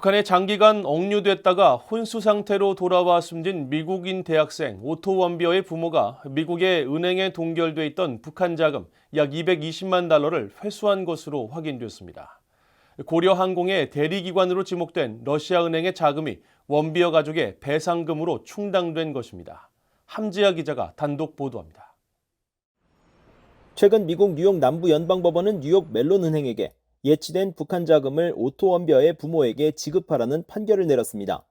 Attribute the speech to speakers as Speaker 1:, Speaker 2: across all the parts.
Speaker 1: 북한에 장기간 억류됐다가 혼수 상태로 돌아와 숨진 미국인 대학생 오토 원비어의 부모가 미국의 은행에 동결돼 있던 북한 자금 약 220만 달러를 회수한 것으로 확인됐습니다. 고려항공의 대리기관으로 지목된 러시아 은행의 자금이 원비어 가족의 배상금으로 충당된 것입니다. 함지아 기자가 단독 보도합니다.
Speaker 2: 최근 미국 뉴욕 남부연방법원은 뉴욕 멜론 은행에게 예치된 북한 자금을 오토 원비어의 부모에게 지급하라는 판결을 내렸습니다.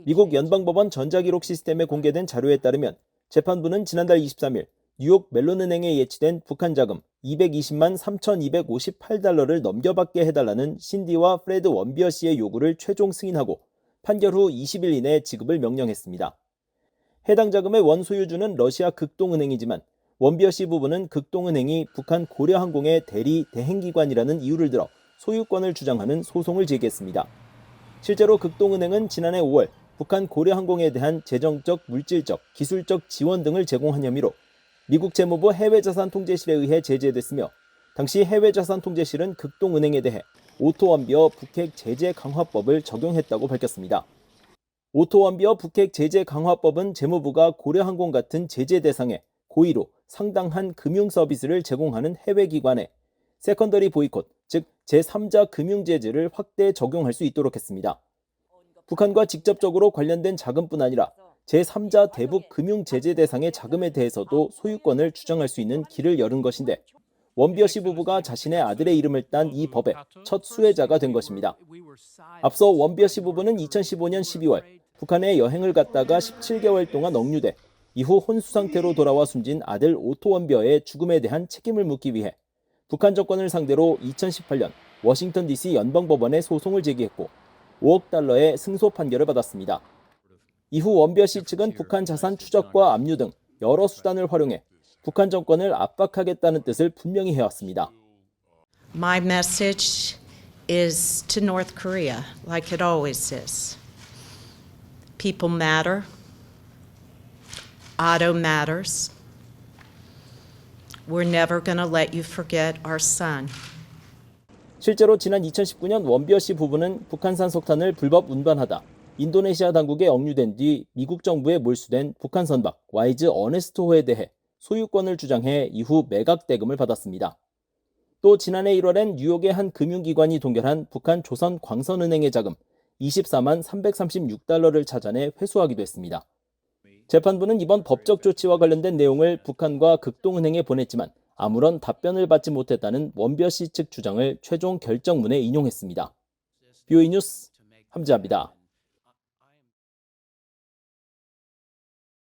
Speaker 2: 미국 연방법원 전자기록 시스템에 공개된 자료에 따르면 재판부는 지난달 23일 뉴욕 멜론 은행에 예치된 북한 자금 220만 3,258달러를 넘겨받게 해달라는 신디와 프레드 원비어 씨의 요구를 최종 승인하고 판결 후 20일 이내 지급을 명령했습니다. 해당 자금의 원소유주는 러시아 극동은행이지만 원비어 씨 부부는 극동은행이 북한 고려항공의 대리 대행기관이라는 이유를 들어 소유권을 주장하는 소송을 제기했습니다. 실제로 극동은행은 지난해 5월 북한 고려항공에 대한 재정적, 물질적, 기술적 지원 등을 제공한 혐의로 미국 재무부 해외자산통제실에 의해 제재됐으며 당시 해외자산통제실은 극동은행에 대해 오토 원비어 북핵 제재 강화법을 적용했다고 밝혔습니다. 오토 원비어 북핵 제재 강화법은 재무부가 고려항공 같은 제재 대상에 고의로 상당한 금융 서비스를 제공하는 해외 기관에 세컨더리 보이콧, 즉 제3자 금융 제재를 확대 적용할 수 있도록 했습니다. 북한과 직접적으로 관련된 자금뿐 아니라 제3자 대북 금융 제재 대상의 자금에 대해서도 소유권을 주장할 수 있는 길을 열은 것인데 원비어 씨 부부가 자신의 아들의 이름을 딴 이 법의 첫 수혜자가 된 것입니다. 앞서 원비어 씨 부부는 2015년 12월 북한에 여행을 갔다가 17개월 동안 억류돼 이후 혼수 상태로 돌아와 숨진 아들 오토 원비어의 죽음에 대한 책임을 묻기 위해 북한 정권을 상대로 2018년 워싱턴 DC 연방법원에 소송을 제기했고 5억 달러의 승소 판결을 받았습니다. 이후 원비어 씨 측은 북한 자산 추적과 압류 등 여러 수단을 활용해 북한 정권을 압박하겠다는 뜻을 분명히 해왔습니다.
Speaker 3: My message is to North Korea, like it always is. People matter. Otto matters. We're never going to let you forget our son.
Speaker 2: 실제로 지난 2019년 원비어 씨 부부는 북한산 석탄을 불법 운반하다 인도네시아 당국에 억류된 뒤 미국 정부에 몰수된 북한 선박 와이즈 어네스토호에 대해 소유권을 주장해 이후 매각 대금을 받았습니다. 또 지난해 1월엔 뉴욕의 한 금융기관이 동결한 북한 조선 광선은행의 자금 24만 336달러를 찾아내 회수하기도 했습니다. 재판부는 이번 법적 조치와 관련된 내용을 북한과 극동은행에 보냈지만 아무런 답변을 받지 못했다는 원비어 씨 측 주장을 최종 결정문에 인용했습니다. BOE 뉴스 함지아입니다.